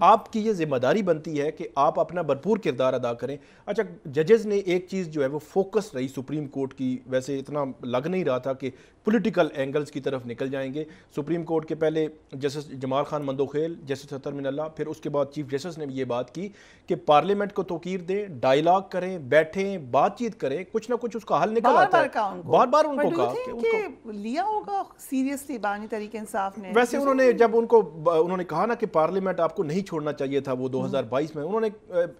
آپ کی یہ ذمہ داری بنتی ہے کہ آپ اپنا بھرپور کردار ادا کریں. اچھا, ججز نے ایک چیز جو ہے وہ فوکس رہی سپریم کورٹ کی, ویسے اتنا لگ نہیں رہا تھا کہ پولیٹیکل اینگلز کی طرف نکل جائیں گے. سپریم کورٹ کے پہلے جسٹس جمال خان مندوخیل, جسٹس سطر من اللہ, پھر اس کے بعد چیف جسٹس نے بھی یہ بات کی کہ پارلیمنٹ کو توقیر دیں, ڈائیلاگ کریں, بیٹھیں, بات چیت کریں, کچھ نہ کچھ اس کا حل نکل آتا ہے. بار بار ان کو کہا کہ لیا ہوگا سیریسلی بانی تحریک انصاف نے. ویسے انہوں نے جب انہوں نے کہا نا کہ پارلیمنٹ آپ کو نہیں چھوڑنا چاہیے تھا وہ 2022 میں, انہوں نے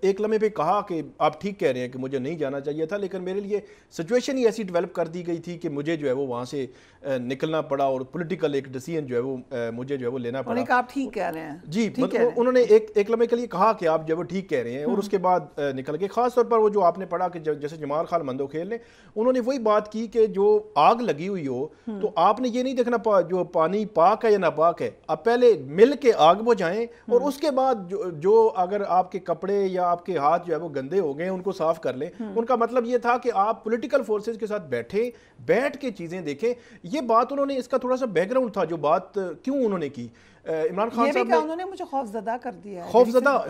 ایک لمحے پہ کہا کہ آپ ٹھیک کہہ رہے ہیں کہ مجھے نہیں جانا چاہیے تھا, لیکن میرے لیے سچویشن ہی ایسی ڈیولپ کر دی گئی تھی کہ مجھے جو ہے وہ وہاں سے نکلنا پڑا اور پولیٹیکل ایک ڈیسیژن جو ہے وہ مجھے جو ہے وہ لینا پڑا. آپ ٹھیک کہہ رہے ہیں جی, انہوں نے ایک لمحے کے لیے کہا کہ آپ جو ہے وہ ٹھیک کہہ رہے ہیں, اور اس کے بعد نکل کے خاص طور پر وہ جو آپ نے پڑھا کہ جیسے جمال خان مندوخیل نے, انہوں نے وہی بات کی کہ جو آگ لگی ہوئی ہو تو آپ نے یہ نہیں دیکھنا جو پانی پاک ہے یا ناپاک ہے, آپ پہلے مل کے آگ بجھائیں اور اس کے بعد جو اگر آپ کے کپڑے یا آپ کے ہاتھ جو ہے وہ گندے ہو گئے ان کو صاف کر لیں. ان کا مطلب یہ تھا کہ آپ پولیٹیکل فورسز کے ساتھ بیٹھ کے چیزیں دیکھیں. یہ بات انہوں نے, اس کا تھوڑا سا بیک گراؤنڈ تھا جو بات کیوں انہوں نے کی. عمران خان صاحب نے انہوں نے مجھے خوفزدہ کر دیا ہے.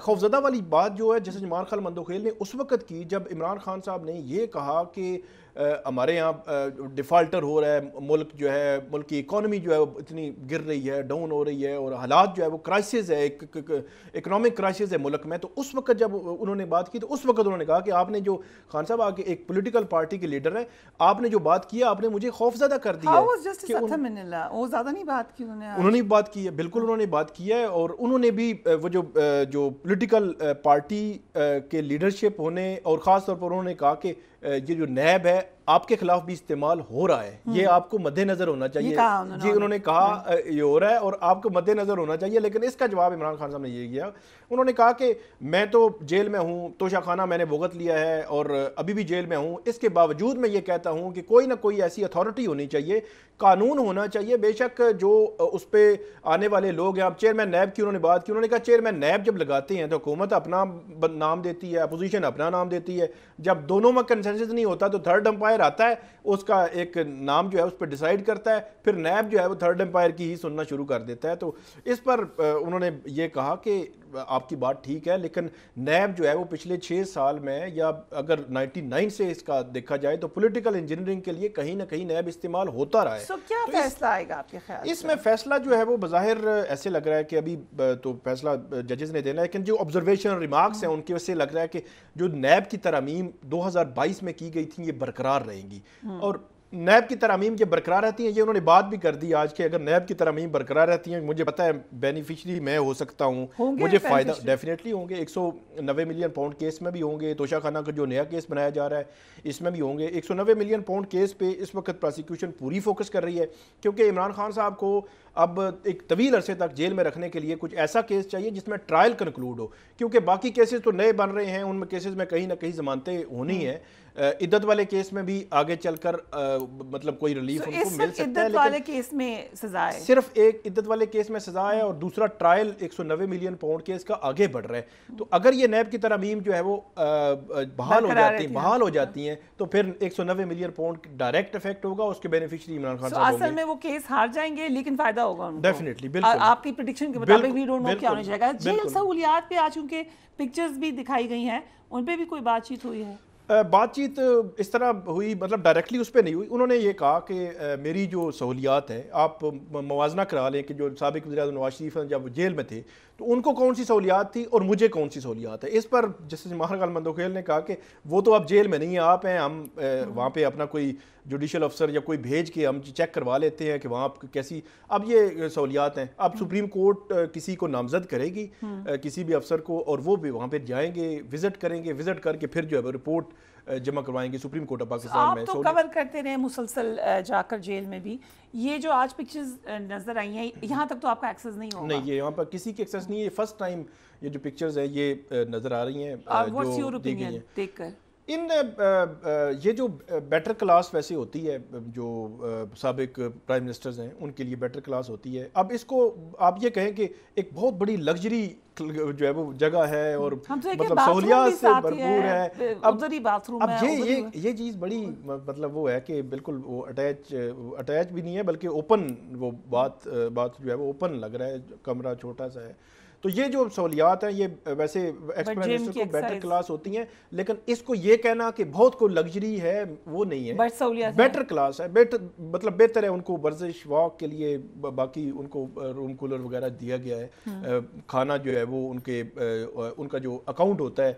خوفزدہ والی بات جو ہے جیسے جمال خان مندوخیل نے اس وقت کی جب عمران خان صاحب نے یہ کہا کہ ہمارے یہاں ڈیفالٹر ہو رہا ہے, ملک جو ہے, ملک کی اکانومی جو ہے وہ اتنی گر رہی ہے, ڈاؤن ہو رہی ہے, اور حالات جو ہے وہ کرائسس ہے, اکنامک کرائسس ہے ملک میں. تو اس وقت جب انہوں نے بات کی تو اس وقت انہوں نے کہا کہ آپ نے جو خان صاحب آگے ایک پولیٹیکل پارٹی کے لیڈر ہیں, آپ نے جو بات کی آپ نے مجھے خوفزدہ کر دیا ہے. وہ زیادہ نہیں بات کی انہوں نے بات کی ہے, بالکل انہوں نے بات کی ہے, اور انہوں نے بھی وہ جو پولیٹیکل پارٹی کے لیڈرشپ ہونے, اور خاص طور پر انہوں نے کہا کہ یہ جو نیب ہے آپ کے خلاف بھی استعمال ہو رہا ہے, یہ آپ کو مد نظر ہونا چاہیے. جی, انہوں نے کہا یہ ہو رہا ہے اور آپ کو مد نظر ہونا چاہیے. لیکن اس کا جواب عمران خان صاحب نے یہ کیا, انہوں نے کہا کہ میں تو جیل میں ہوں, توشہ خانہ میں نے بھگت لیا ہے اور ابھی بھی جیل میں ہوں, اس کے باوجود میں یہ کہتا ہوں کہ کوئی نہ کوئی ایسی اتھارٹی ہونی چاہیے, قانون ہونا چاہیے. بے شک جو اس پہ آنے والے لوگ ہیں, اب چیئرمین نیب کی انہوں نے بات کی, انہوں نے کہا چیئرمین نیب جب لگاتے ہیں تو حکومت اپنا نام دیتی ہے, اپوزیشن اپنا نام دیتی ہے, جب دونوں میں کنسنسس نہیں ہوتا تو تھرڈ امپائر آتا ہے, اس کا ایک نام جو ہے اس پہ ڈیسائیڈ کرتا ہے, پھر نیب جو ہے وہ تھرڈ امپائر کی ہی سننا شروع کر دیتا ہے. تو اس پر انہوں نے یہ کہا کہ آپ کی بات ٹھیک ہے, لیکن نیب جو ہے وہ پچھلے 6 سال میں, یا اگر 99 سے اس کا دیکھا جائے تو پولیٹیکل انجینئرنگ کے لیے کہیں نہ کہیں نیب استعمال ہوتا رہا ہے. کیا فیصلہ آئے گا آپ کے خیال اس میں؟ فیصلہ جو ہے وہ بظاہر ایسے لگ رہا ہے کہ ابھی تو فیصلہ ججز نے دینا ہے, لیکن جو آبزرویشن ریمارکس ہیں ان کی وجہ سے لگ رہا ہے کہ جو نیب کی ترامیم 2022 میں کی گئی تھیں یہ برقرار رہیں گی, اور نیب کی ترامیم یہ برقرار رہتی ہیں. یہ انہوں نے بات بھی کر دی آج کہ اگر نیب کی ترامیم برقرار رہتی ہیں, مجھے پتہ ہے بینیفیشری میں ہو سکتا ہوں, مجھے فائدہ ڈیفینیٹلی ہوں گے. 190 ملین پاؤنڈ کیس میں بھی ہوں گے, توشہ خانہ کا جو نیا کیس بنایا جا رہا ہے اس میں بھی ہوں گے. 190 ملین پاؤنڈ کیس پہ اس وقت پراسیکیوشن پوری فوکس کر رہی ہے, کیونکہ عمران خان صاحب کو اب ایک طویل عرصے تک جیل میں رکھنے کے لیے کچھ ایسا کیس چاہیے جس میں ٹرائل کنکلوڈ ہو, کیونکہ باقی کیسز تو نئے بن رہے ہیں, ان میں کیسز میں کہیں نہ کہیں ضمانتیں ہونی ہیں. عدت والے کیس میں بھی آگے چل کر مطلب کوئی ریلیف ان کو مل سکتا ہے, عدت والے کیس میں سزا ہے, صرف ایک عدت والے کیس میں سزا ہے, اور دوسرا ٹرائل 190 ملین پاؤنڈ کیس کا آگے بڑھ رہا ہے. تو اگر یہ نیب کی ترامیم جو ہے وہ بحال ہو جاتی ہیں تو پھر 190 ملین پاؤنڈ ڈائریکٹ افیکٹ ہوگا, اس کے بینیفیشری عمران خان صاحب ہوں گے. اصل میں وہ کیس ہار جائیں گے لیکن فائدہ ہوگا ان کو. ڈیفینیٹلی, بالکل آپ کی پریڈکشن کے مطابق وی ڈونٹ نو کیا ہونے جائے گا. جیل سہولیات پہ آج چونکہ پکچرز بھی دکھائی گئی ہیں, ان پہ بھی کوئی بات چیت ہوئی ہے؟ بات چیت اس طرح ہوئی, مطلب ڈائریکٹلی اس پہ نہیں ہوئی. انہوں نے یہ کہا کہ میری جو سہولیات ہیں آپ موازنہ کرا لیں کہ جو سابق وزیر اعظم نواز شریف ہیں جب وہ جیل میں تھے تو ان کو کون سی سہولیات تھی اور مجھے کون سی سہولیات ہے. اس پر جسٹس جمال خان مندوخیل نے کہا کہ وہ تو اب جیل میں نہیں ہیں, آپ ہیں, ہم وہاں پہ اپنا کوئی جوڈیشل افسر یا کوئی بھیج کے ہم چیک کروا لیتے ہیں کہ وہاں کیسی اب یہ سہولیات ہیں. اب سپریم کورٹ کسی کو نامزد کرے گی, کسی بھی افسر کو, اور وہ بھی وہاں پہ جائیں گے, وزٹ کریں گے, وزٹ کر کے پھر جو ہے رپورٹ جمع کروائیں گے سپریم کورٹ آف پاکستان میں. آپ تو کور کرتے رہے مسلسل جا کر جیل میں بھی, یہ جو آج پکچرز نظر آئی ہیں یہاں تک تو آپ کا ایکسس نہیں ہوگا؟ نہیں, یہ یہاں پر کسی کی ایکسس نہیں ہے. فرسٹ ٹائم یہ جو پکچرز ہیں یہ نظر آ رہی ہیں جو دی گئی ہیں دیکھ کر. یہ جو بیٹر کلاس ویسے ہوتی ہے, جو سابق پرائم منسٹرز ہیں ان کے لیے بیٹر کلاس ہوتی ہے. اب اس کو آپ یہ کہیں کہ ایک بہت بڑی لگژری جو ہے وہ جگہ ہے اور مطلب سہولیات سے بھرپور ہے. اب یہ چیز بڑی مطلب وہ ہے کہ بالکل وہ اٹیچ بھی نہیں ہے بلکہ اوپن وہ بات جو ہے وہ اوپن لگ رہا ہے, کمرہ چھوٹا سا ہے. تو یہ جو سہولیات ہیں یہ ویسے ایکس پرائم منسٹر کو بیٹر کلاس ہوتی ہیں, لیکن اس کو یہ کہنا کہ بہت کو لگژری ہے وہ نہیں ہے, بیٹر کلاس ہے, مطلب بہتر ہے. ان کو ورزش واک کے لیے باقی ان کو روم کولر وغیرہ دیا گیا ہے. کھانا جو ہے وہ ان کا جو اکاؤنٹ ہوتا ہے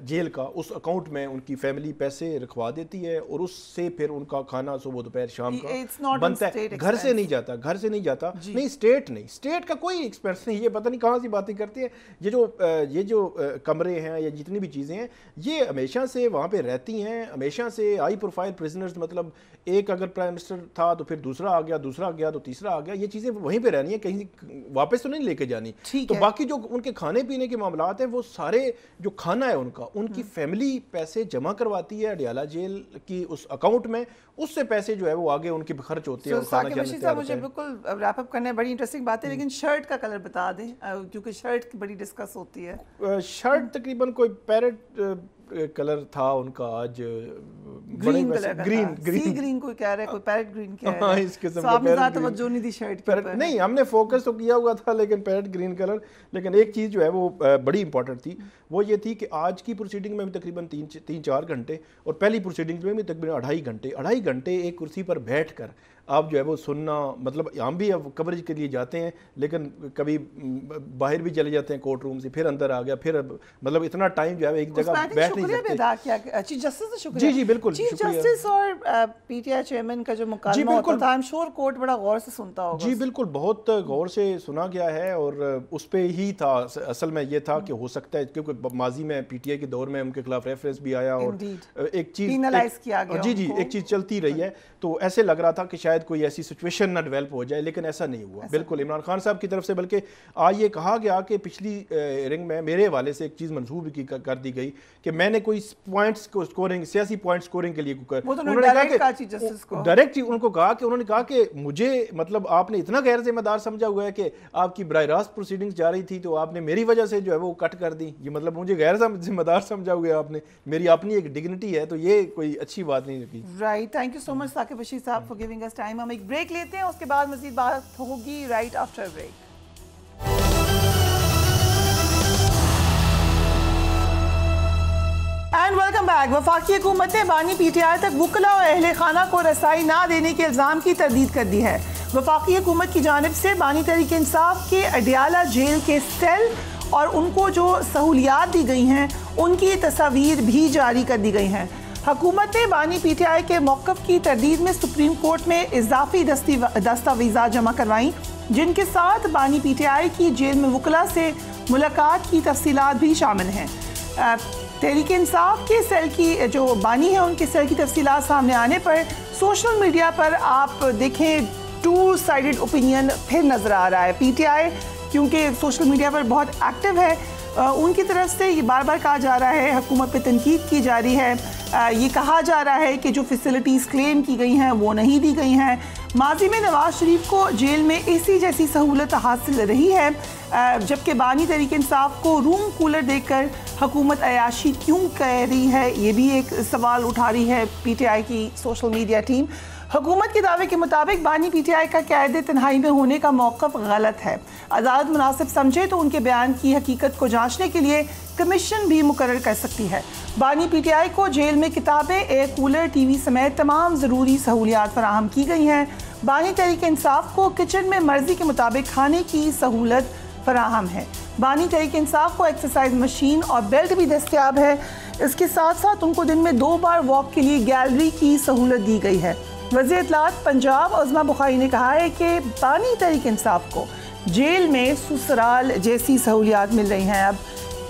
جیل کا, اس اکاؤنٹ میں ان کی فیملی پیسے رکھوا دیتی ہے اور اس سے پھر ان کا کھانا صبح دوپہر شام کا بنتا ہے. گھر سے نہیں جاتا نہیں, اسٹیٹ کا کوئی ایکسپینس نہیں. یہ پتہ نہیں کہاں سی باتیں کرتے ہیں. یہ جو کمرے ہیں یا جتنی بھی چیزیں ہیں یہ ہمیشہ سے وہاں پہ رہتی ہیں, ہمیشہ سے ہائی پروفائل پرزنرز, مطلب ایک اگر پرائم منسٹر تھا تو پھر دوسرا آ گیا تو تیسرا آ گیا. یہ چیزیں وہیں پہ رہنی ہیں, کہیں واپس تو نہیں لے کے جانی. تو باقی جو ان کے کھانے پینے کے معاملات ہیں وہ سارے جو کھانا ہے ان کی فیملی پیسے جمع کرواتی ہے اڈیالہ جیل کی اس اکاؤنٹ میں, اس سے پیسے جو ہے وہ آگے ان کے خرچ ہوتے ہیں. مجھے بالکل ریپ اپ کرنا ہے, بڑی انٹرسٹنگ بات ہے, لیکن شرٹ کا کلر بتا دیں کیونکہ شرٹ بڑی ڈسکس ہوتی ہے. شرٹ تقریباً کوئی پیرٹ کلر تھا ان کا, آج گرین کلر کا, سی گرین کوئی کہہ رہا ہے, کوئی پیرٹ گرین کہہ رہا ہے. اس قسم کا زیادہ توجہ نہیں دی شرٹ پر. نہیں, ہم نے فوکس تو کیا ہوا تھا لیکن پیرٹ گرین کلر. لیکن ایک چیز جو ہے وہ بڑی امپورٹنٹ تھی, وہ یہ تھی کہ آج کی پروسیڈنگ میں بھی تقریباً 3-4 گھنٹے اور پہلی پروسیڈنگ میں بھی تقریباً 2.5 گھنٹے ایک کرسی پر بیٹھ کر آپ جو ہے وہ سننا, مطلب ہم بھی اب کوریج کے لیے جاتے ہیں لیکن کبھی باہر بھی چلے جاتے ہیں کورٹ روم سے, پھر اندر آ گیا, پھر مطلب اتنا ٹائم جو ہے ایک جگہ بیٹھ نہیں سکتے. چیف جسٹس کا شکریہ. جی بالکل, چیف جسٹس اور پی ٹی آئی چیئرمین کا جو مکالمہ ہوتا تھا, I'm sure کورٹ بڑا غور سے سنتا ہوگا. جی بالکل, بہت غور سے سنا گیا ہے اور اس پہ ہی تھا اصل میں. یہ تھا کہ ہو سکتا ہے کیونکہ ماضی میں پی ٹی آئی کے دور میں ان کے خلاف ریفرنس بھی آیا اور ایک چیز پینلائز کیا گیا. جی ایک چیز چلتی رہی ہے, تو ایسے لگ رہا تھا کہ شاید کوئی ایسی سچویشن نہ ڈیولپ ہو جائے, لیکن ایسا نہیں ہوا. بالکل عمران خان صاحب کی طرف سے بلکہ آج یہ کہا گیا کہ پچھلی رنگ میں میرے حوالے سے ایک چیز منسوخ کر دی گئی کہ میں نے کوئی پوائنٹس کو سکورنگ, سیاسی پوائنٹ سکورنگ کے لیے ڈائریکٹ ان کو کہا کہ انہوں نے کہا کہ مجھے مطلب آپ نے اتنا غیر ذمہ دار سمجھا ہوا ہے کہ آپ کی براہ راست پروسیڈنگز جا رہی تھی تو آپ نے میری وجہ سے جو ہے وہ کٹ کر دی. یہ مطلب مجھے غیر ذمہ دار سمجھا ہوا ہے آپ نے, میری اپنی ایک ڈگنیٹی ہے, تو یہ کوئی اچھی بات نہیں لگی. رائٹ, تھینک یو سو مچ ثاقب رشید صاحب فار گیونگ اس ٹائم. ہم ایک بریک لیتے ہیں, اس کے بعد مزید بات ہوگی right after break. And welcome back. وفاقی حکومت نے بانی پی ٹی آئی تک وکلاء اور اہل خانہ کو رسائی نہ دینے کے الزام کی تردید کر دی ہے. وفاقی حکومت کی جانب سے بانی تحریک انصاف کے اڈیالہ جیل کے سیل اور ان کو جو سہولیات دی گئی ہیں ان کی تصاویر بھی جاری کر دی گئی ہیں. حکومت نے بانی پی ٹی آئی کے موقف کی تردید میں سپریم کورٹ میں اضافی دستاویزات جمع کروائیں, جن کے ساتھ بانی پی ٹی آئی کی جیل میں وکلاء سے ملاقات کی تفصیلات بھی شامل ہیں. تحریک انصاف کے سیل کی جو بانی ہیں ان کے سیل کی تفصیلات سامنے آنے پر سوشل میڈیا پر آپ دیکھیں ٹو سائیڈڈ اوپینین پھر نظر آ رہا ہے. پی ٹی آئی کیونکہ سوشل میڈیا پر بہت ایکٹیو ہے, ان کی طرف سے یہ بار بار کہا جا رہا ہے, حکومت پہ تنقید کی جا رہی ہے, یہ کہا جا رہا ہے کہ جو فیسلٹیز کلیم کی گئی ہیں وہ نہیں دی گئی ہیں. ماضی میں نواز شریف کو جیل میں اے سی جیسی سہولت حاصل رہی ہے, جبکہ بانی تحریک انصاف کو روم کولر دے کر حکومت عیاشی کیوں کہہ رہی ہے, یہ بھی ایک سوال اٹھا رہی ہے پی ٹی آئی کی سوشل میڈیا ٹیم. حکومت کے دعوے کے مطابق بانی پی ٹی آئی کا قید تنہائی میں ہونے کا موقف غلط ہے. عدالت مناسب سمجھے تو ان کے بیان کی حقیقت کو جانچنے کے لیے کمیشن بھی مقرر کر سکتی ہے. بانی پی ٹی آئی کو جیل میں کتابیں, ایئر کولر, ٹی وی سمیت تمام ضروری سہولیات فراہم کی گئی ہیں. بانی تحریک انصاف کو کچن میں مرضی کے مطابق کھانے کی سہولت فراہم ہے. بانی تحریک انصاف کو ایکسرسائز مشین اور بیلٹ بھی دستیاب ہے. اس کے ساتھ ساتھ ان کو دن میں 2 بار واک کے لیے گیلری کی سہولت دی گئی ہے. وزیر اطلاعات پنجاب عظمیٰ بخاری نے کہا ہے کہ بانی تحریک انصاف کو جیل میں سسرال جیسی سہولیات مل رہی ہیں. اب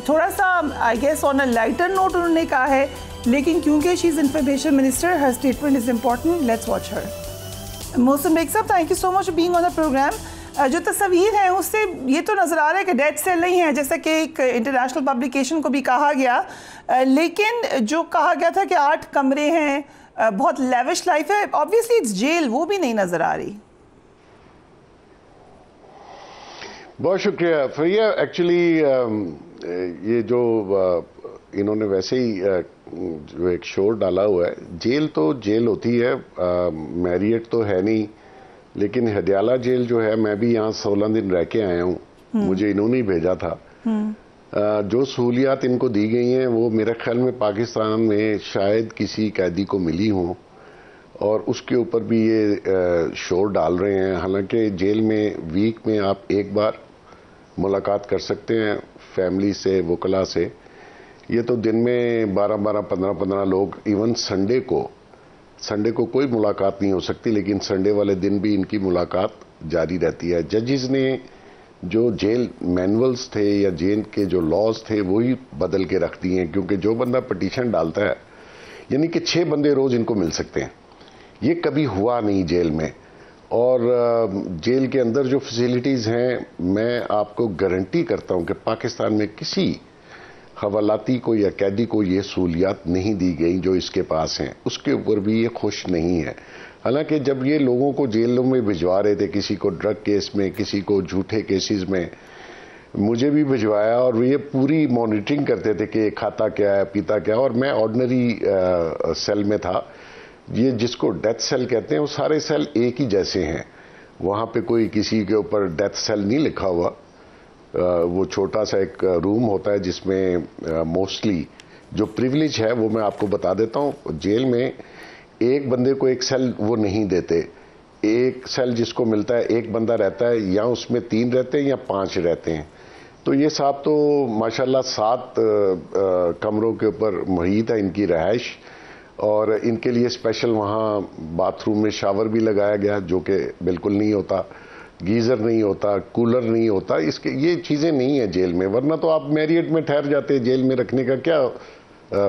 تھوڑا سا I guess on a lighter note انہوں نے کہا ہے, لیکن کیونکہ شی از انفارمیشن منسٹر, ہر statement is important. Let's watch her. Mohsin Baig صاحب, thank you so much being on the program. جو تصویر ہیں اس سے یہ تو نظر آ رہا ہے کہ ڈیڈ سیل نہیں ہے, جیسا کہ ایک انٹرنیشنل پبلیکیشن کو بھی کہا گیا, لیکن جو کہا گیا تھا کہ 8 کمرے ہیں, بہت لیوش لائف ہے, آبویسلی اٹس جیل, وہ بھی نہیں نظر آ رہی. بہت شکریہ فریہ. ایکچولی یہ جو انہوں نے ویسے ہی جو ایک شور ڈالا ہوا ہے, جیل تو جیل ہوتی ہے, میریٹ تو ہے نہیں, لیکن ہڈیالہ جیل جو ہے, میں بھی یہاں 16 دن رہ کے آیا ہوں, مجھے انہوں نے بھیجا تھا. جو سہولیات ان کو دی گئی ہیں وہ میرے خیال میں پاکستان میں شاید کسی قیدی کو ملی ہوں, اور اس کے اوپر بھی یہ شور ڈال رہے ہیں. حالانکہ جیل میں ویک میں آپ ایک بار ملاقات کر سکتے ہیں فیملی سے, وکلا سے. یہ تو دن میں 12 15 لوگ, ایون سنڈے کو کوئی ملاقات نہیں ہو سکتی, لیکن سنڈے والے دن بھی ان کی ملاقات جاری رہتی ہے. ججز نے جو جیل مینولز تھے یا جیل کے جو لاز تھے وہی بدل کے رکھ دیے ہیں, کیونکہ جو بندہ پٹیشن ڈالتا ہے, یعنی کہ 6 بندے روز ان کو مل سکتے ہیں. یہ کبھی ہوا نہیں جیل میں. اور جیل کے اندر جو فیسیلیٹیز ہیں, میں آپ کو گارنٹی کرتا ہوں کہ پاکستان میں کسی حوالاتی کو یا قیدی کو یہ سہولیات نہیں دی گئی جو اس کے پاس ہیں. اس کے اوپر بھی یہ خوش نہیں ہے. حالانکہ جب یہ لوگوں کو جیلوں میں بھجوا رہے تھے, کسی کو ڈرگ کیس میں, کسی کو جھوٹے کیسز میں, مجھے بھی بھجوایا, اور یہ پوری مانیٹرنگ کرتے تھے کہ کھاتا کیا ہے, پیتا کیا. اور میں آرڈنری سیل میں تھا. یہ جس کو ڈیتھ سیل کہتے ہیں, وہ سارے سیل ایک ہی جیسے ہیں. وہاں پہ کوئی کسی کے اوپر ڈیتھ سیل نہیں لکھا ہوا. وہ چھوٹا سا ایک روم ہوتا ہے جس میں موسٹلی جو پریویلیج ہے وہ میں آپ کو بتا دیتا ہوں. جیل میں ایک بندے کو ایک سیل وہ نہیں دیتے. ایک سیل جس کو ملتا ہے, ایک بندہ رہتا ہے, یا اس میں 3 رہتے ہیں یا 5 رہتے ہیں. تو یہ صاحب تو ماشاءاللہ 7 کمروں کے اوپر محیط ہے ان کی رہائش, اور ان کے لیے اسپیشل وہاں باتھ روم میں شاور بھی لگایا گیا, جو کہ بالکل نہیں ہوتا. گیزر نہیں ہوتا, کولر نہیں ہوتا. یہ چیزیں نہیں ہیں جیل میں, ورنہ تو آپ میریٹ میں ٹھہر جاتے. جیل میں رکھنے کا کیا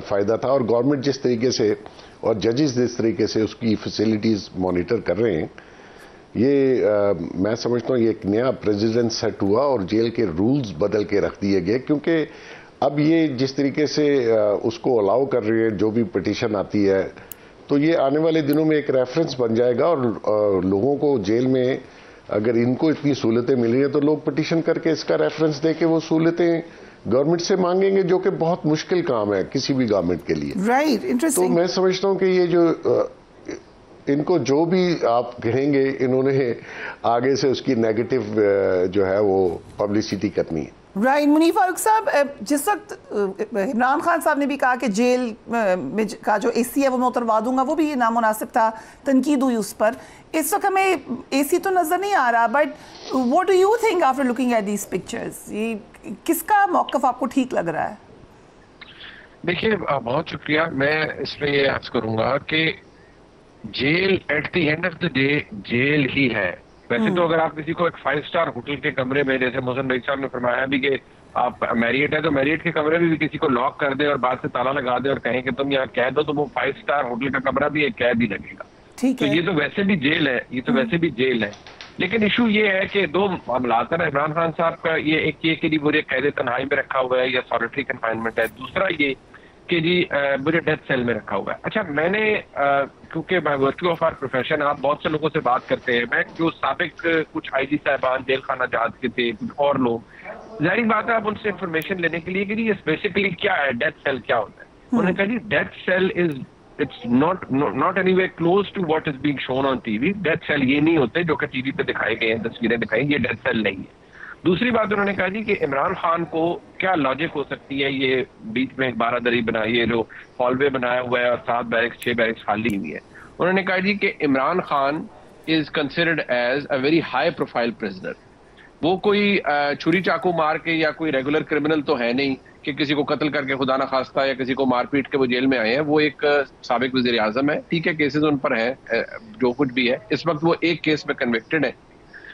فائدہ تھا. اور گورنمنٹ جس طریقے سے اور ججز جس طریقے سے اس کی فیسیلیٹیز مانیٹر کر رہے ہیں, یہ میں سمجھتا ہوں یہ ایک نیا پریزیڈنٹ سیٹ ہوا اور جیل کے رولز بدل کے رکھ دیے گئے. کیونکہ اب یہ جس طریقے سے اس کو الاؤ کر رہے ہیں, جو بھی پٹیشن آتی ہے, تو یہ آنے والے دنوں میں ایک ریفرنس بن جائے گا. اور لوگوں کو جیل میں اگر ان کو اتنی سہولتیں مل رہی ہیں تو لوگ پٹیشن کر کے اس کا ریفرنس دے کے وہ سہولتیں گورنمنٹ سے مانگیں گے, جو کہ بہت مشکل کام ہے کسی بھی گورنمنٹ کے لیے. Right, interesting. تو میں سمجھتا ہوں کہ یہ جو ان کو جو بھی آپ کہیں گے, انہوں نے آگے سے اس کی نیگیٹو جو ہے وہ پبلسٹی کرنی ہے. رائٹ. منیف فاروق صاحب, جس وقت عمران خان صاحب نے بھی کہا کہ جیل میں کا جو اے سی ہے وہ میں اتروا دوں گا, وہ بھی نامناسب تھا, تنقید ہوئی اس پر. اس وقت ہمیں اے سی تو نظر نہیں آ رہا, but what do you think after looking at these pictures, یہ کس کا موقف آپ کو ٹھیک لگ رہا ہے؟ دیکھیے, بہت شکریہ. میں اس پہ یہ عرض کروں گا کہ jail at the end of the day jail ہی ہے. ویسے تو اگر آپ کسی کو ایک 5 اسٹار ہوٹل کے کمرے میں, جیسے محسن بھائی صاحب نے فرمایا بھی کہ آپ میریٹ ہے, تو میریٹ کے کمرے میں بھی کسی کو لاک کر دیں اور بعد سے تالا لگا دیں اور کہیں کہ تم یہاں قید ہو, تو وہ 5 اسٹار ہوٹل کا کمرہ بھی ایک قید ہی لگے گا. تو یہ تو ویسے بھی جیل ہے, یہ تو ویسے بھی جیل ہے. لیکن ایشو یہ ہے کہ 2 معاملات ہیں. عمران خان صاحب کا یہ ایک یہ کہ جی مجھے قید تنہائی میں رکھا ہوا ہے یا سالٹری کنفائنمنٹ ہے, دوسرا یہ کہ جی مجھے ڈیتھ سیل میں رکھا ہوا ہے. اچھا, میں نے کیونکہ by virtue of our profession آپ بہت سے لوگوں سے بات کرتے ہیں, میں جو سابق کچھ آئی جی صاحبان جیل خانہ جات کے تھے, کچھ اور لوگ, ظاہری بات ہے آپ ان سے انفارمیشن لینے کے لیے کہ جی یہ بیسیکلی کیا ہے, ڈیتھ سیل کیا ہوتا ہے. انہوں نے کہا جی death cell is it's not any way close to what is being shown on TV death. ڈیتھ سیل یہ نہیں ہوتے جو کہ ٹی وی پہ دکھائے گئے ہیں, تصویریں دکھائی, یہ ڈیتھ سیل نہیں ہے. دوسری بات انہوں نے کہا جی کہ عمران خان کو کیا لاجک ہو سکتی ہے, یہ بیچ میں ایک 12 دری بنائی ہے, جو ہال وے بنایا ہوا ہے اور 7 بیرکس 6 بیرکس خالی ہوئی ہے. انہوں نے کہا جی کہ Imran Khan is considered as a very high profile prisoner. وہ کوئی چھری چاقو مار کے یا کوئی ریگولر کرمنل تو ہے نہیں کہ کسی کو قتل کر کے خدا نہ خواستہ یا کسی کو مار پیٹ کے وہ جیل میں آئے ہیں. وہ ایک سابق وزیر اعظم ہے, ٹھیک ہے, کیسز ان پر ہیں جو کچھ بھی ہے. اس وقت وہ ایک کیس میں کنوکٹڈ ہے,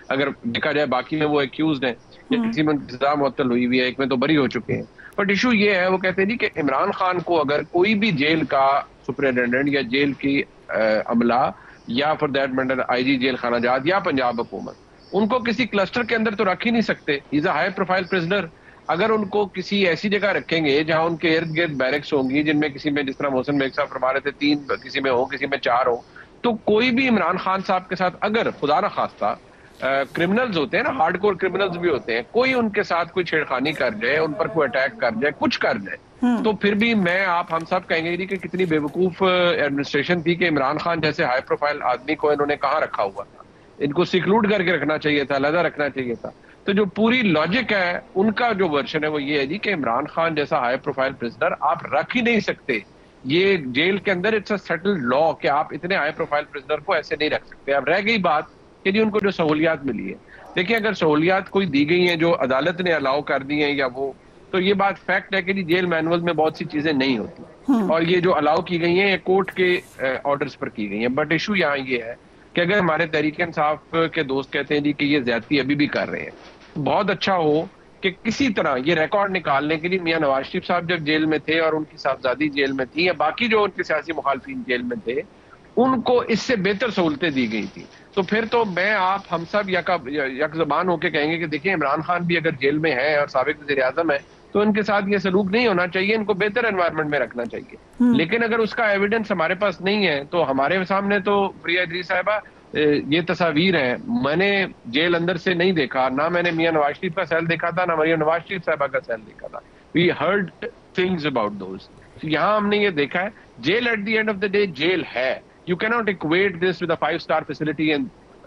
اگر دیکھا جائے باقی میں وہ ایکیوزڈ ہیں, یا کسی میں سزا معطل ہوئی ہوئی ہے, ایک میں تو بری ہو چکے ہیں. بٹ ایشو یہ ہے, وہ کہتے ہیں کہ عمران خان کو اگر کوئی بھی جیل کا سپرنٹینڈنٹ یا جیل کی عملہ یا for that matter I G جیل خانہ جات یا پنجاب حکومت, ان کو کسی کلسٹر کے اندر تو رکھ ہی نہیں سکتے. از اے ہائی پروفائل پرزنر. اگر ان کو کسی ایسی جگہ رکھیں گے جہاں ان کے ارد گرد بیرکس ہوں گی, جن میں کسی میں, جس طرح محسن بیگ صاحب فرما رہے تھے, 3 کسی میں ہو, کسی میں 4 ہو, تو کوئی بھی عمران خان صاحب کے ساتھ اگر خدا نہ خواستہ کرمنلز ہوتے ہیں نا, ہارڈ کور کرمنلز بھی ہوتے ہیں, کوئی ان کے ساتھ کوئی چھیڑخانی کر جائے, ان پر کوئی اٹیک کر جائے, کچھ کر جائے, تو پھر بھی ہم سب کہیں گے کہ کتنی بے وقوف ایڈمنسٹریشن تھی کہ عمران خان جیسے ہائی پروفائل آدمی کو انہوں نے کہاں رکھا ہوا تھا. ان کو سیکلوڈ کر کے رکھنا چاہیے تھا, علیحدہ رکھنا چاہیے تھا. تو جو پوری لاجک ہے ان کا جو ورژن ہے وہ یہ ہے جی کہ عمران خان جیسا ہائی پروفائل پرزنر آپ رکھ ہی نہیں سکتے. یہ جیل کے اندر اٹس اے سیٹلڈ لا کہ آپ اتنے ہائی پروفائل پرزنر کو ایسے نہیں رکھ سکتے. اب رہ گئی بات کہ جی ان کو جو سہولیات ملی ہے, دیکھیں اگر سہولیات کوئی دی گئی ہیں جو عدالت نے الاؤ کر دی ہیں یا وہ, تو یہ بات فیکٹ ہے کہ جی جیل مینول میں بہت سی چیزیں نہیں ہوتی, اور یہ جو الاؤ کی گئی ہیں یہ کورٹ کے آرڈرز پر کی گئی ہیں. بٹ ایشو یہاں یہ ہے کہ اگر ہمارے تحریک انصاف کے دوست کہتے ہیں جی کہ یہ زیادتی ابھی بھی کر رہے ہیں, بہت اچھا ہو کہ کسی طرح یہ ریکارڈ نکال لیں کہ جی میاں نواز شریف صاحب جب جیل میں تھے اور ان کی صاحبزادی جیل میں تھی یا باقی جو ان کے سیاسی مخالفین جیل میں تھے ان کو اس سے بہتر سہولتیں دی گئی تھی. تو پھر تو میں آپ ہم سب یک زبان ہو کے کہیں گے کہ دیکھیں عمران خان بھی اگر جیل میں ہے اور سابق وزیر اعظم ہے تو ان کے ساتھ یہ سلوک نہیں ہونا چاہیے, ان کو بہتر انوائرمنٹ میں رکھنا چاہیے. لیکن اگر اس کا ایویڈنس ہمارے پاس نہیں ہے تو ہمارے سامنے تو پریا ادریس صاحبہ یہ تصاویر ہیں, میں نے جیل اندر سے نہیں دیکھا, نہ میں نے میاں نواز شریف کا سیل دیکھا تھا, نہ مریم نواز شریف صاحبہ کا سیل دیکھا تھا. We heard things about those. یہاں ہم نے یہ دیکھا ہے جیل at the end of the day جیل ہے. You cannot equate this with a 5-star facility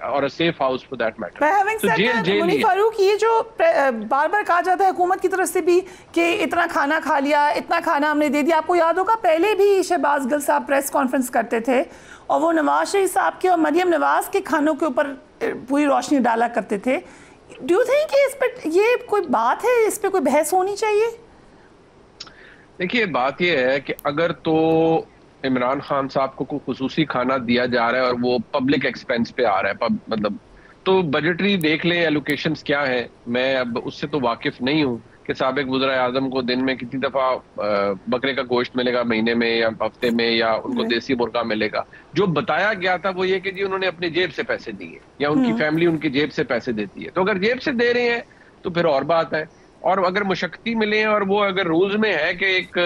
or a safe house for that matter. So Munif فاروق, یہ جو بار بار کہا جاتا ہے حکومت کی طرف سے بھی کہ اتنا کھانا کھا لیا, اتنا کھانا ہم نے دے دیا, آپ کو یاد ہوگا پہلے بھی شہباز گل صاحب پریس کانفرنس کرتے تھے اور وہ نواز شریف صاحب کے اور مریم نواز کے کھانوں کے اوپر پوری روشنی ڈالا کرتے تھے. ڈو یو تھنک کہ اس پہ یہ کوئی بات ہے, اس پہ کوئی بحث ہونی چاہیے؟ دیکھیے بات یہ ہے کہ اگر تو عمران خان صاحب کو کوئی خصوصی کھانا دیا جا رہا ہے اور وہ پبلک ایکسپینس پہ آ رہا ہے, مطلب تو بجٹری دیکھ لیں ایلوکیشنز کیا ہے. میں اب اس سے تو واقف نہیں ہوں کہ سابق وزراء اعظم کو دن میں کتنی دفعہ بکرے کا گوشت ملے گا, مہینے میں یا ہفتے میں, یا ان کو دیسی مرغا ملے گا. جو بتایا گیا تھا وہ یہ کہ جی انہوں نے اپنی جیب سے پیسے دیے یا ان کی فیملی ان کی جیب سے پیسے دیتی ہے. تو اگر جیب سے دے رہے ہیں تو پھر اور بات ہے, اور اگر مشقتی ملے ہیں اور وہ اگر رولز میں ہے کہ ایک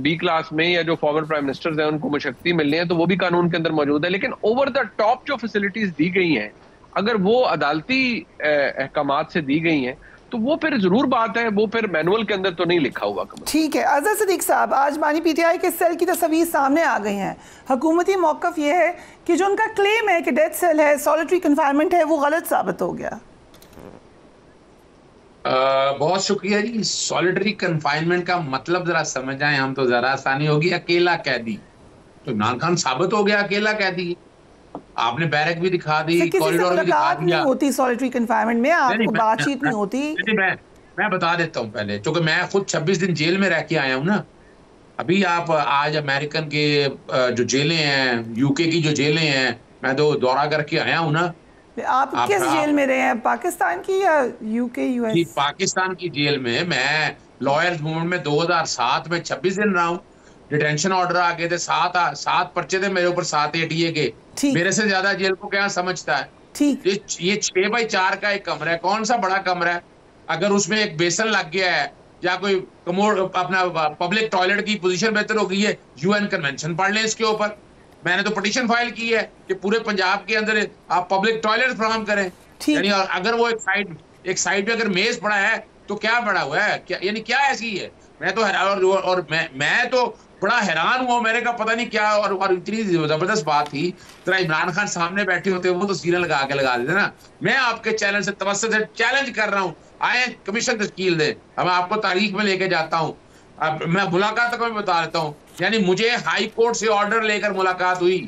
بی کلاس میں یا جو فارمر پرائم منسٹرز ہیں ان کو مشقتی ملنے ہیں تو وہ بھی قانون کے اندر موجود ہے. لیکن اوور دا ٹاپ جو فیسلٹیز دی گئی ہیں اگر وہ عدالتی احکامات سے دی گئی ہیں تو وہ پھر ضرور بات ہے, وہ پھر مینول کے اندر تو نہیں لکھا ہوا. ٹھیک ہے. اظہر صدیق صاحب, آج بانی پی ٹی آئی کے سیل کی تصاویر سامنے آ گئی ہیں. حکومتی موقف یہ ہے کہ جو ان کا کلیم ہے کہ ڈیتھ سیل ہے, سولیٹری کنفائنمنٹ ہے, وہ غلط ثابت ہو گیا. بہت شکریہ جی. سولیٹری کنفائنمنٹ کا مطلب ذرا سمجھ آئیں ہم تو ذرا آسانی ہوگی. اکیلا قیدی, تو عمران خان ثابت ہو گیا اکیلا قیدی. آپ نے بیرک بھی دکھا دی, کوریڈور بھی دکھا دیا. نہیں ہوتی سولیٹری کنفائنمنٹ میں, آپ کو بات چیت نہیں ہوتی. میں بتا دیتا ہوں پہلے, چونکہ میں خود 26 دن جیل میں رہ کے آیا ہوں نا. ابھی آپ آج امریکن کے جو جیلیں ہیں, یو کے کی جو جیلیں ہیں, میں تو دورہ کر کے آیا ہوں نا. آپ کس جیل میں رہے ہیں, پاکستان کی یا یو کے یو ایس؟ پاکستان کی جیل میں. میں لائرز موومنٹ میں 2007 میں 26 دن رہا ہوں. ڈیٹینشن آرڈر آ گئے تھے, 7 پرچے تھے میرے اوپر, 7 ATA کے. میرے سے زیادہ جیل کو کیا سمجھتا ہے. یہ 6x4 کا ایک کمرہ ہے, کون سا بڑا کمرہ ہے. اگر اس میں ایک بیسن لگ گیا ہے یا کوئی کموڈ اپنا پبلک ٹوائلٹ کی پوزیشن بہتر ہو گئی ہے, UN کنونشن پڑھ لیں اس کے اوپر. میں نے تو پٹیشن فائل کی ہے کہ پورے پنجاب کے اندر آپ پبلک ٹوائلٹ فراہم کریں. یعنی اگر وہ ایک سائڈ پہ اگر میز پڑا ہے تو کیا پڑا ہوا ہے, یعنی کیا ایسی ہے. میں تو اور میں تو بڑا حیران ہوا, میرے کا پتہ نہیں کیا. اور اتنی زبردست بات تھی, ذرا عمران خان سامنے بیٹھے ہوتے وہ تو سیرن لگا دیتے نا. میں آپ کے چینل سے توسط سے چیلنج کر رہا ہوں, آئیں کمیشن تشکیل دیں, میں آپ کو تاریخ میں لے کے جاتا ہوں. میں ملاقات تک میں بتا دیتا ہوں. یعنی مجھے ہائی کورٹ سے آرڈر لے کر ملاقات ہوئی.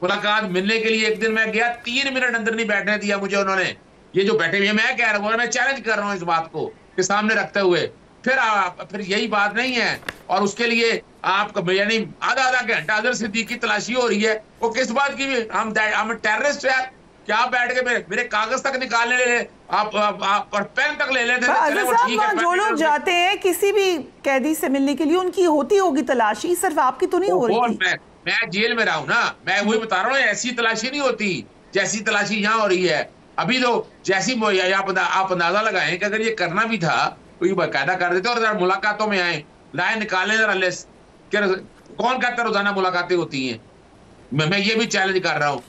ملاقات ملنے کے لیے ایک دن میں گیا, 3 منٹ اندر نہیں بیٹھنے دیا مجھے انہوں نے. یہ جو بیٹھے ہوئے میں کہہ رہا ہوں, میں چیلنج کر رہا ہوں اس بات کو کہ سامنے رکھتے ہوئے. پھر یہی بات نہیں ہے. اور اس کے لیے آپ یعنی آدھا گھنٹہ اظہر صدیق کی تلاشی ہو رہی ہے. وہ کس بات کی, ہم ٹیررسٹ ہے کہ آپ بیٹھ کے میرے کاغذ تک نکالنے لے, آپ پین تک لے لیتے ہیں. جو لوگ جاتے ہیں کسی بھی قیدی سے ملنے کے لیے ان کی ہوتی ہوگی تلاشی, صرف آپ کی تو نہیں ہو رہی تھی. میں جیل میں رہا ہوں نا, میں وہی بتا رہا ہوں, ایسی تلاشی نہیں ہوتی جیسی تلاشی یہاں ہو رہی ہے. ابھی تو جیسی آپ اندازہ لگائیں کہ اگر یہ کرنا بھی تھا تو یہ باقاعدہ کر دیتے اور ملاقاتوں میں آئیں, لائیں نکالیں ذرا لسٹ. کون کہتا ہے روزانہ ملاقاتیں ہوتی ہیں؟ میں یہ بھی چیلنج کر رہا ہوں.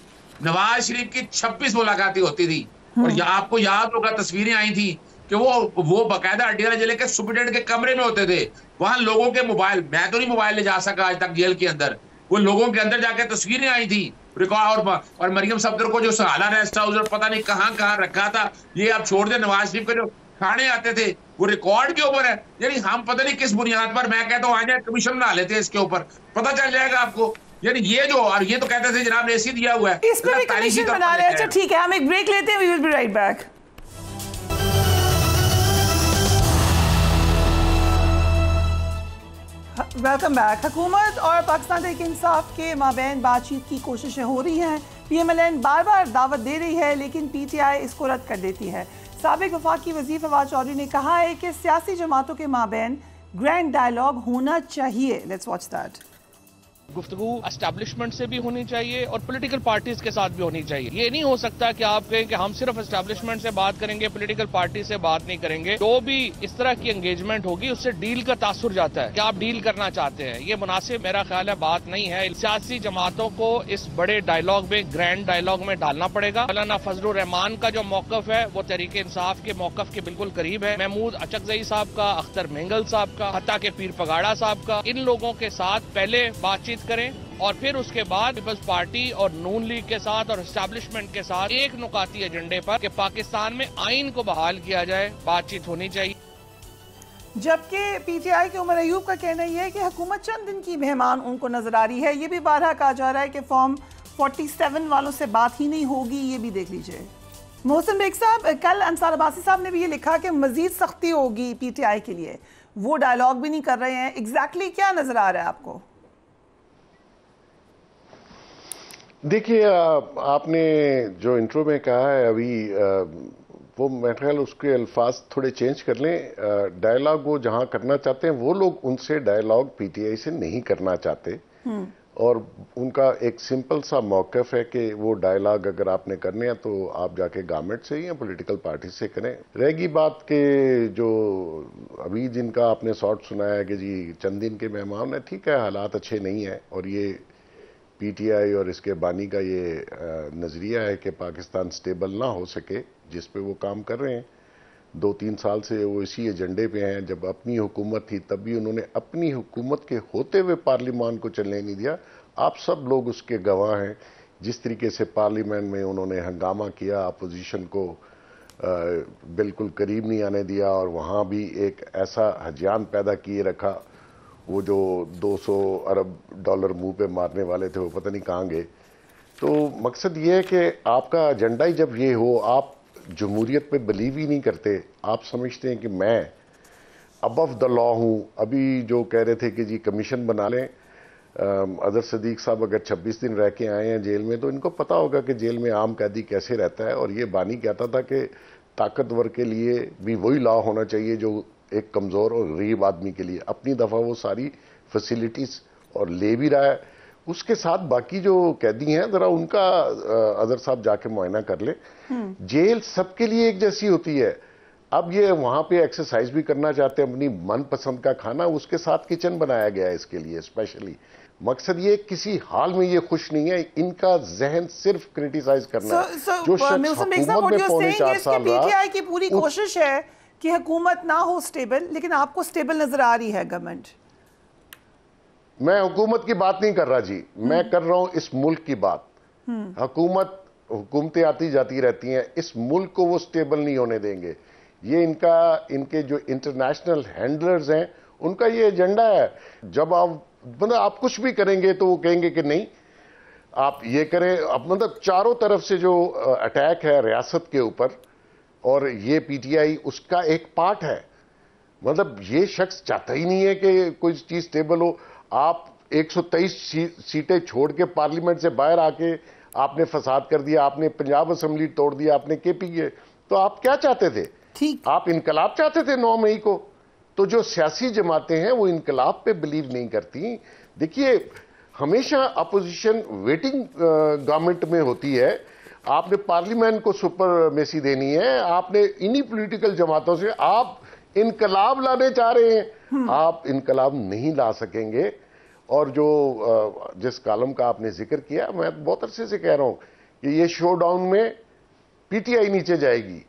نواز شریف کی 26 ملاقاتیں ہوتی تھی اور آپ کو یاد ہوگا تصویریں آئی تھی کہ وہ باقاعدہ اڈیالہ ضلع کے سپرنٹینڈنٹ کے کمرے میں ہوتے تھے, وہاں لوگوں کے موبائل, میں تو نہیں موبائل لے جا سکا آج تک جیل کے اندر, وہ لوگوں کے اندر جا کے تصویریں آئی تھی ریکارڈ, اور مریم صفدر کو جو سالہ ریسٹ ہاؤس اور پتہ نہیں کہاں کہاں رکھا تھا, یہ آپ چھوڑ دیں نواز شریف کے جو کھانے آتے تھے وہ ریکارڈ کے اوپر ہے. یعنی ہم پتہ نہیں کس بنیاد پر, میں کہتا ہوں آ جائے کمیشن بنا لیتے ہیں اس کے اوپر, پتہ چل جائے گا آپ کو. یعنی یہ جو, اور یہ تو کہتے تھے جناب نے اسی دیا ہوا ہے, اس پہ بھی کمیشن بنا رہے ہیں. اچھا ٹھیک ہے, ہم ایک بریک لیتے ہیں, we will be right back. Welcome back. حکومت اور پاکستان تحریک انصاف کے مابین بات چیت کی کوششیں ہو رہی ہیں. پی ایم ایل این بار بار دعوت دے رہی ہے لیکن پی ٹی آئی اس کو رد کر دیتی ہے. سابق وفاقی وزیر فواد چودھری نے کہا ہے کہ سیاسی جماعتوں کے مابین گرینڈ ڈائیلاگ ہونا چاہیے. Let's watch that. گفتگو اسٹیبلشمنٹ سے بھی ہونی چاہیے اور پولیٹیکل پارٹیز کے ساتھ بھی ہونی چاہیے. یہ نہیں ہو سکتا کہ آپ کہیں کہ ہم صرف اسٹیبلشمنٹ سے بات کریں گے, پولیٹیکل پارٹی سے بات نہیں کریں گے. جو بھی اس طرح کی انگیجمنٹ ہوگی اس سے ڈیل کا تاثر جاتا ہے کہ آپ ڈیل کرنا چاہتے ہیں. یہ مناسب میرا خیال ہے بات نہیں ہے. سیاسی جماعتوں کو اس بڑے ڈائیلاگ میں, گرینڈ ڈائیلاگ میں ڈالنا پڑے گا. مولانا فضل الرحمان کا جو موقف ہے وہ تحریک انصاف کے موقف کے بالکل قریب ہے. محمود اچکزئی صاحب کا, اختر مینگل صاحب کا, حتیٰ کہ پیر پگاڑا صاحب کا, ان لوگوں کے ساتھ پہلے بات چیت کریں اور پھر اس کے بعد پیپلز پارٹی اور نون لیگ کے ساتھ اور اسٹیبلشمنٹ کے ساتھ ایک نکاتی ایجنڈے پر کہ پاکستان میں آئین کو بحال کیا جائے بات چیت ہونی چاہیے. جبکہ پی ٹی آئی کے عمر ایوب کا کہنا یہ ہے کہ حکومت چند دن کی مہمان ان کو نظر آ رہی ہے. یہ بھی بارہا کہا جا رہا ہے کہ فارم 47 والوں سے بات ہی نہیں ہوگی. یہ بھی دیکھ لیجئے. محسن بیگ صاحب, کل انصار عباسی صاحب نے بھی یہ لکھا کہ مزید سختی ہوگی پی ٹی آئی کے لیے. وہ ڈائیلاگ بھی نہیں کر رہے ہیں. ایگزیکٹلی کیا نظر آ رہا ہے آپ کو؟ دیکھیے, آپ نے جو انٹرو میں کہا ہے ابھی, وہ میرے خیال اس کے الفاظ تھوڑے چینج کر لیں. ڈائیلاگ وہ جہاں کرنا چاہتے ہیں وہ لوگ ان سے ڈائیلاگ پی ٹی آئی سے نہیں کرنا چاہتے, اور ان کا ایک سمپل سا موقف ہے کہ وہ ڈائیلاگ اگر آپ نے کرنے ہیں تو آپ جا کے گورنمنٹ سے یا پولیٹیکل پارٹی سے کریں. رہ گی بات کہ جو ابھی جن کا آپ نے سارٹ سنایا ہے کہ جی چند دن کے مہمان ہیں, ٹھیک ہے, حالات اچھے نہیں ہیں, اور یہ پی ٹی آئی اور اس کے بانی کا یہ نظریہ ہے کہ پاکستان سٹیبل نہ ہو سکے, جس پہ وہ کام کر رہے ہیں. 2-3 سال سے وہ اسی ایجنڈے پہ ہیں. جب اپنی حکومت تھی تب بھی انہوں نے اپنی حکومت کے ہوتے ہوئے پارلیمان کو چلنے نہیں دیا. آپ سب لوگ اس کے گواہ ہیں. جس طریقے سے پارلیمان میں انہوں نے ہنگامہ کیا, اپوزیشن کو بالکل قریب نہیں آنے دیا, اور وہاں بھی ایک ایسا ہجیان پیدا کیے رکھا. وہ جو $200 ارب منہ پہ مارنے والے تھے وہ پتہ نہیں کہاں گئے. تو مقصد یہ ہے کہ آپ کا ایجنڈا ہی جب یہ ہو, آپ جمہوریت پہ بلیو ہی نہیں کرتے, آپ سمجھتے ہیں کہ میں ابو دا لا ہوں. ابھی جو کہہ رہے تھے کہ جی کمیشن بنا لیں, اظہر صدیق صاحب اگر 26 دن رہ کے آئے ہیں جیل میں تو ان کو پتا ہوگا کہ جیل میں عام قیدی کیسے رہتا ہے. اور یہ بانی کہتا تھا کہ طاقتور کے لیے بھی وہی لا ہونا چاہیے جو ایک کمزور اور غریب آدمی کے لیے. اپنی دفعہ وہ ساری فیسیلیٹیز اور لے بھی رہا ہے. اس کے ساتھ باقی جو قیدی ہیں ذرا ان کا اظہر صاحب جا کے معائنہ کر لیں. جیل سب کے لیے ایک جیسی ہوتی ہے. اب یہ وہاں پہ ایکسرسائز بھی کرنا چاہتے ہیں, اپنی من پسند کا کھانا, اس کے ساتھ کچن بنایا گیا ہے اس کے لیے اسپیشلی. مقصد یہ کسی حال میں یہ خوش نہیں ہے, ان کا ذہن صرف کرٹیسائز کرنا ہے. جو شخص حکومت میں 4.5 سال رہا, پی ٹی آئی کی پوری کوشش ہے کہ حکومت نہ ہو سٹیبل, لیکن آپ کو سٹیبل نظر آ رہی ہے گورنمنٹ. میں حکومت کی بات نہیں کر رہا جی, میں کر رہا ہوں اس ملک کی بات. حکومتیں آتی جاتی رہتی ہیں, اس ملک کو وہ سٹیبل نہیں ہونے دیں گے. یہ ان کے جو انٹرنیشنل ہینڈلرز ہیں ان کا یہ ایجنڈا ہے. جب آپ کچھ بھی کریں گے تو وہ کہیں گے کہ نہیں آپ یہ کریں. اب مطلب چاروں طرف سے جو اٹیک ہے ریاست کے اوپر, اور یہ پی ٹی آئی اس کا ایک پارٹ ہے. مطلب یہ شخص چاہتا ہی نہیں ہے کہ کوئی چیز سٹیبل ہو. آپ 123 سیٹیں چھوڑ کے پارلیمنٹ سے باہر آ کے آپ نے فساد کر دیا, آپ نے پنجاب اسمبلی توڑ دیا, آپ نے کے پی کے. تو آپ کیا چاہتے تھے؟ آپ انقلاب چاہتے تھے 9 مئی کو. تو جو سیاسی جماعتیں ہیں وہ انقلاب پہ بلیو نہیں کرتی. دیکھیے ہمیشہ اپوزیشن ویٹنگ گورنمنٹ میں ہوتی ہے. آپ نے پارلیمنٹ کو سپرمیسی دینی ہے. آپ نے انہی پولیٹیکل جماعتوں سے آپ انقلاب لانے چاہ رہے ہیں. آپ انقلاب نہیں لا سکیں گے. اور جو جس کالم کا آپ نے ذکر کیا, میں بہت عرصے سے کہہ رہا ہوں کہ یہ شو ڈاؤن میں پی ٹی آئی نیچے جائے گی.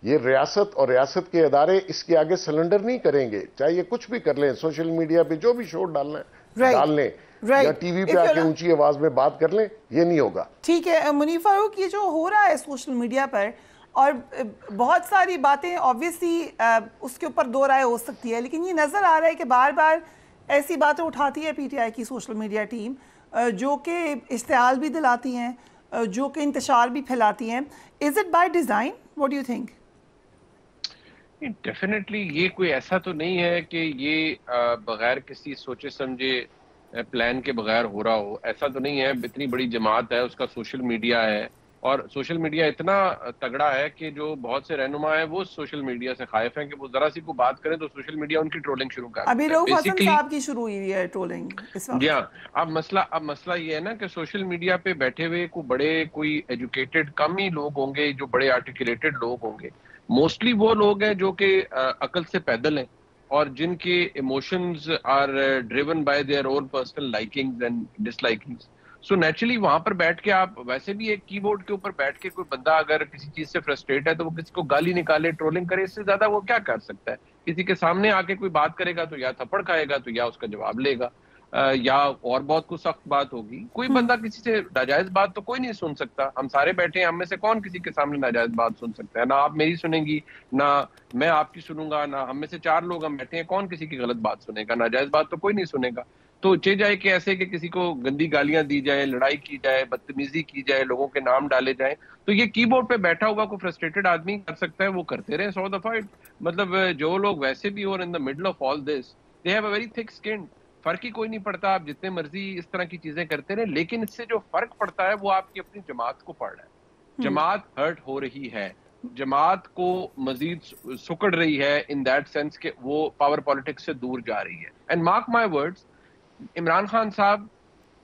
یہ ریاست اور ریاست کے ادارے اس کے آگے سلنڈر نہیں کریں گے, چاہے یہ کچھ بھی کر لیں, سوشل میڈیا پہ جو بھی شور ڈالنا ہے ڈال لیں, یا ٹی وی پہ آ کے اونچی آواز میں بات کر لیں, یہ نہیں ہوگا. ٹھیک ہے منیب فاروق, یہ جو ہو رہا ہے سوشل میڈیا پر, اور بہت ساری باتیں آبویسلی اس کے اوپر دو رائے ہو سکتی ہے, لیکن یہ نظر آ رہا ہے کہ بار بار ایسی باتیں اٹھاتی ہے پی ٹی آئی کی سوشل میڈیا ٹیم, جو کہ اشتعال بھی دلاتی ہیں, جو کہ انتشار بھی پھیلاتی ہیں. Is it by design? What do you think? Definitely یہ کوئی ایسا تو نہیں ہے کہ یہ بغیر کسی سوچے سمجھے پلان کے بغیر ہو رہا ہو, ایسا تو نہیں ہے. اتنی بڑی جماعت ہے, اس کا سوشل میڈیا ہے, اور سوشل میڈیا اتنا تگڑا ہے کہ جو بہت سے رہنما ہیں وہ سوشل میڈیا سے خائف ہیں کہ وہ ذرا سی کو بات کریں تو سوشل میڈیا ان کی ٹرولنگ شروع کر. ابھی رؤف حسن صاحب کی شروع ہوئی ہے ٹرولنگ اس وقت. جی ہاں, اب مسئلہ یہ ہے نا کہ سوشل میڈیا پہ بیٹھے ہوئے کوئی ایجوکیٹڈ کم ہی لوگ ہوں گے جو بڑے آرٹیکولیٹڈ لوگ ہوں گے. موسٹلی وہ لوگ ہیں جو کہ عقل سے پیدل ہیں اور جن کے emotions are driven by their own personal likings and dislikings. So naturally وہاں پر بیٹھ کے آپ ویسے بھی ایک کی بورڈ کے اوپر بیٹھ کے کوئی بندہ اگر کسی چیز سے فرسٹریٹ ہے تو وہ کسی کو گالی نکالے, ٹرولنگ کرے, اس سے زیادہ وہ کیا کر سکتا ہے؟ کسی کے سامنے آ کے کوئی بات کرے گا تو یا تھپڑ کھائے گا تو یا اس کا جواب لے گا, یا اور بہت کچھ سخت بات ہوگی. کوئی بندہ کسی سے ناجائز بات تو کوئی نہیں سن سکتا. ہم سارے بیٹھے ہیں, ہم میں سے کون کسی کے سامنے ناجائز بات سن سکتا ہے؟ نہ آپ میری سنیں گی, نہ میں آپ کی سنوں گا, نہ ہم میں سے 4 لوگ ہم بیٹھے ہیں, کون کسی کی غلط بات سنے گا؟ ناجائز بات تو کوئی نہیں سنے گا. تو چاہے جائے کہ ایسے کہ کسی کو گندی گالیاں دی جائے, لڑائی کی جائے, بدتمیزی کی جائے, لوگوں کے نام ڈالے جائیں, تو یہ کی بورڈ پہ بیٹھا ہوا کوئی فرسٹریٹڈ آدمی کر سکتا ہے, وہ کرتے رہے 100 دفعہ. مطلب جو لوگ ویسے بھی اور in the middle of all this they have a very thick skin, فرق ہی کوئی نہیں پڑتا, آپ جتنے مرضی اس طرح کی چیزیں کرتے رہے. لیکن اس سے جو فرق پڑتا ہے وہ آپ کی اپنی جماعت کو پڑ رہا ہے. جماعت ہرٹ ہو رہی ہے, جماعت کو مزید سکڑ رہی ہے ان دیٹ سینس کہ وہ پاور پالیٹکس سے دور جا رہی ہے. And mark my words, Imran Khan صاحب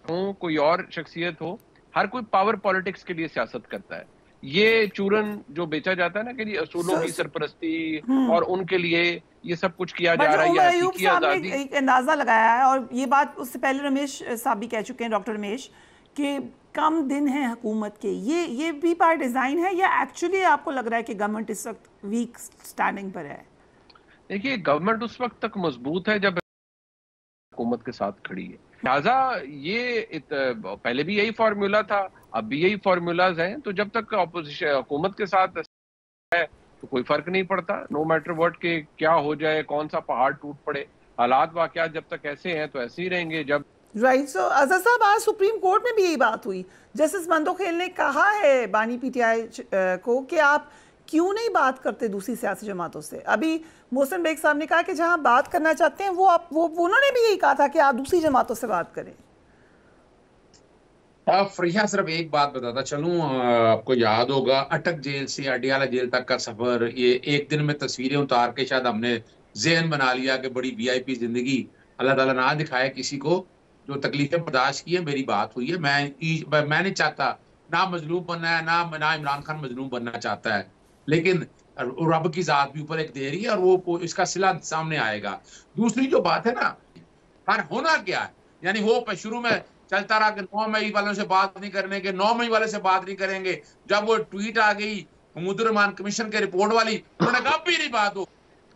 ہوں, کوئی اور شخصیت ہو, ہر کوئی پاور پالیٹکس کے لیے سیاست کرتا ہے. یہ چورن جو بیچا جاتا ہے نا کہ اصولوں کی سرپرستی اور ان کے لیے یہ سب کچھ کیا جا رہا ہے, یہ حقیقی آزادی. ایک اندازہ لگایا ہے, اور یہ بات اس سے پہلے رمیش صاحب بھی کہہ چکے ہیں, ڈاکٹر رمیش, کہ کم دن ہیں حکومت کے, یہ بھی بائی ڈیزائن ہے یا ایکچولی آپ کو لگ رہا ہے کہ گورنمنٹ اس وقت ویک سٹینڈنگ پر ہے؟ دیکھیے, گورنمنٹ اس وقت تک مضبوط ہے جب حکومت کے ساتھ کھڑی ہے. لہٰذا یہ پہلے بھی یہی فارمولا تھا, اب بھی یہی فارمولاز ہیں. تو جب تک اپوزیشن حکومت کے ساتھ ہے تو کوئی فرق نہیں پڑتا, نو میٹر واٹ کہ کیا ہو جائے, کون سا پہاڑ ٹوٹ پڑے, حالات واقعات جب تک ایسے ہیں تو ایسے ہی رہیں گے. جب رائٹ, سو اظہر صاحب آج سپریم کورٹ میں بھی یہی بات ہوئی. جسٹس مندوخیل نے کہا ہے بانی پی ٹی آئی کو کہ آپ کیوں نہیں بات کرتے دوسری سیاسی جماعتوں سے. ابھی محسن بیگ صاحب نے کہا کہ جہاں بات کرنا چاہتے ہیں وہ انہوں نے بھی یہی کہا تھا کہ آپ دوسری جماعتوں سے بات کریں. فریحہ, صرف ایک بات بتاتا چلوں, آپ کو یاد ہوگا اٹک جیل سے اڈیالہ جیل تک کا سفر, یہ ایک دن میں تصویریں اتار کے شاید ہم نے ذہن بنا لیا کہ بڑی وی آئی پی زندگی, اللہ تعالیٰ نہ دکھائے کسی کو جو تکلیفیں برداشت کی ہیں. میری بات ہوئی ہے, میں نہیں چاہتا, نہ مظلوم بننا ہے, نہ عمران خان مظلوم بننا چاہتا ہے, لیکن رب کی ذات بھی اوپر ایک دے رہی ہے اور وہ اس کا صلہ سامنے آئے گا. دوسری جو بات ہے نا, ہر ہونا کیا ہے, یعنی وہ شروع میں چلتا رہا کہ 9 مئی والوں سے بات نہیں کرنے کے, 9 مئی والے سے بات نہیں کریں گے. جب وہ ٹویٹ آ گئی محمود الرحمان کمیشن کے رپورٹ والی, انہوں نے کہا بھی نہیں بات ہو.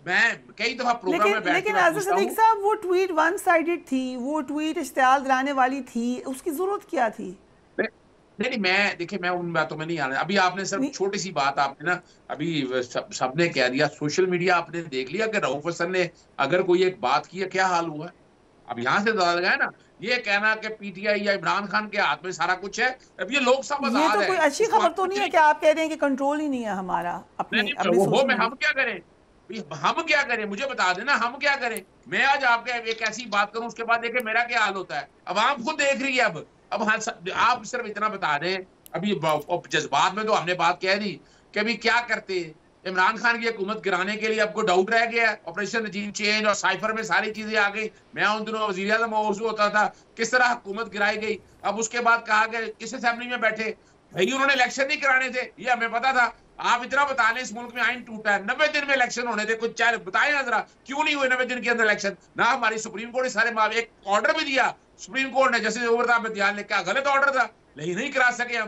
میں کئی دفعہ پروگرام میں بیٹھ کے لیکن عاصف صدیق صاحب, وہ ٹویٹ ون سائیڈڈ تھی, وہ ٹویٹ اشتعال دلانے والی تھی, اس کی ضرورت کیا تھی؟ نہیں, میں ان باتوں میں نہیں آنا. ابھی آپ نے صرف چھوٹی سی بات آپ نے نا, ابھی سب نے کہہ دیا, سوشل میڈیا آپ نے دیکھ لیا کہ رؤف حسن نے اگر کوئی ایک بات کی ہے کیا حال ہوا ہے. اب یہاں سے اندازہ لگا ہے نا, یہ کہنا کہ پی ٹی آئی یا عمران خان کے ہاتھ میں سارا کچھ ہے, اب یہ لوگ سب آزاد ہے. یہ تو کوئی اچھی خبر تو نہیں ہے کہ آپ کہہ رہے ہیں کہ کنٹرول ہی نہیں ہے ہمارا اپنے ہم کیا کریں, ہم کیا کریں, مجھے بتا دینا ہم کیا کریں. میں آج آپ کے ایک ایسی بات کروں, اس کے بعد دیکھیں میرا کیا حال ہوتا ہے. عوام خود دیکھ رہی ہے. اب آپ صرف اتنا بتا دیں, ابھی جذبات میں تو ہم نے بات کہہ دی کہ ابھی کیا کرتے. عمران خان کی حکومت گرانے کے لیے اب کو ڈاؤٹ رہ گیا ہے, آپریشن رجیم چینج اور سائفر میں ساری چیزیں آ گئی. میں ان دنوں وزیر اعظم موضوع ہوتا تھا کس طرح حکومت گرائی گئی. اب اس کے بعد کہا کہ کس اسمبلی میں بیٹھے, بھائی انہوں نے الیکشن نہیں کرانے تھے, یہ ہمیں پتا تھا. آپ اتنا بتا لیں اس ملک میں آئین ٹوٹا ہے, 90 دن میں الیکشن ہونے تھے, کچھ چاہے بتائیں نا ذرا کیوں نہیں ہوئے 90 دن کے اندر الیکشن. نہ ہماری سپریم کورٹ نے سارے ایک آرڈر بھی دیا سپریم کورٹ نے, جیسے اوورتا میں دھیان نے کہا غلط آرڈر تھا, نہیں کرا سکے ہم.